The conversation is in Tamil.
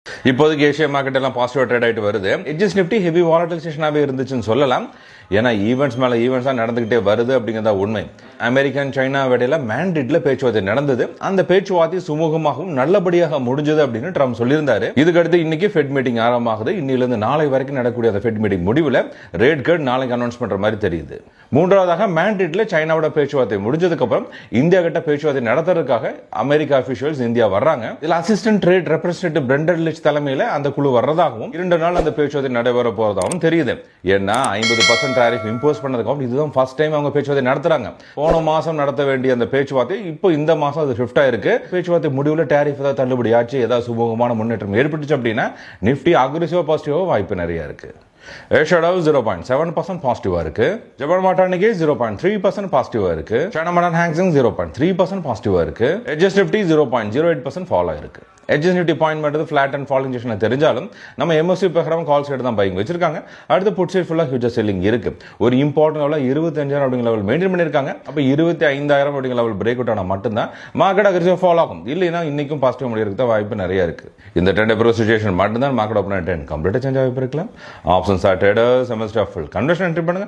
இப்போதைக்கு ஏஷியா மார்க்கெட் எல்லாம் பாசிட்டிவ் ட்ரேட் ஆயிட்டு வருது. எட்ஜஸ் நிஃப்டி ஹெவி வாலடைசேஷனாவே இருந்துச்சுன்னு சொல்லலாம். ஏன்னா ஈவெண்ட்ஸ் மேல ஈவெண்ட்ஸா நடந்துகிட்டே வருது அப்படிங்கிறதா உண்மை. அமெரிக்கன் சைனா இடையில மேண்ட்ரிட்ல பேச்சுவார்த்தை நடந்தது. அந்த பேச்சுவார்த்தை சுமூகமாகவும் நல்லபடியாக முடிஞ்சது அப்படின்னு ட்ரம்ப் சொல்லியிருந்தாரு. இதுக்கடுத்து இன்னைக்கு ஃபெட் மீட்டிங் ஆரம்பமாகுது. இன்னிலிருந்து நாளை வரைக்கும் நடக்கக்கூடிய அந்த ஃபெட் மீட்டிங் முடிவில் ரேட் கட் நாளைக்கு அனௌன்ஸ் பண்ற மாதிரி தெரியுது. மூன்றாவதாக மேண்ட்ரிட்ல சைனாவோட பேச்சுவார்த்தை முடிஞ்சதுக்கு அப்புறம் இந்தியா கிட்ட பேச்சுவார்த்தை நடத்துறதுக்காக அமெரிக்கா அபிஷியல்ஸ் இந்தியா வர்றாங்க. இதுல அசிஸ்டன்ட் ட்ரேட் ரெப்ரசன்டேட்டிவ் பிரெண்டன் லிச் தலைமையில அந்த குழு வர்றதாகவும் 2 நாள் அந்த பேச்சுவார்த்தை நடைபெற போறதாகவும் தெரியுது. ஏன்னா 50% டாரிஃப் இம்போஸ் பண்ணதுக்கு இதுதான் ஃபர்ஸ்ட் டைம் அவங்க பேச்சுவார்த்தை நடத்துறாங்க. போன மாசம் நடத்த வேண்டிய அந்த பேச்சுவார்த்தை இப்போ இந்த மாசம் அது ஷிஃப்ட் ஆயிருக்கு. பேச்சுவார்த்தை முடிவுல டாரிஃப் ஏதாவது தள்ளுபடி ஆச்சு, ஏதாவது சுமூகமான முன்னேற்றம் ஏற்பட்டுச்சு அப்படின்னா நிஃப்டி அக்ரெசிவா பாசிட்டிவா வாய்ப்பு நிறைய இருக்கு. ஏஷியா 0.7% பாசிட்டிவா இருக்கு. ஜப்பான் மார்க்கெட் இன்னைக்கு 0.3% பாசிட்டிவா இருக்கு. சைனா மார்க்கெட் ஹாங்ஸிங் 0.3% பாசிட்டிவா இருக்கு. எட்ஜஸ் நிஃப்டி 0.08% ஃபால் ஆயிருக்கு. எட்ஜஸ் நிஃப்டி பாயிண்ட் மட்டும் ஃபிளாட் அண்ட் ஃபாலிங் செஷன் தெரிஞ்சாலும் நம்ம எம்எஸ்சி பிரகாரம் கால் சைடு தான் பையிங் வச்சிருக்காங்க. அடுத்து புட் சைடு ஃபுல்லா ஃபியூச்சர் செல்லிங் இருக்கு. ஒரு இம்பார்ட்டன்ட் லெவல் 25,000 அப்படிங்கிற லெவல் மெயின்டைன் பண்ணிருக்காங்க. அப்ப 25,000 அப்படிங்கிற லெவல் பிரேக் அவுட் ஆனா மட்டும்தான் மார்க்கெட் அக்ரெசிவா ஃபால் ஆகும். இல்லைன்னா இன்னைக்கும் பாசிட்டிவ் முடியறதுக்கு வாய்ப்பு நிறைய இருக்கு. இந்த ட்ரெண்ட் அப்ரோச் சிச்சுவேஷன் மட்டும்தான் மார்க்கெட் ஓபன் ட்ரெண்ட் கம்ப்ளீட்டா சேஞ்ச் ஆகி இருக்கலாம். Options are traders MS full conversion entry பண்ணுங்க.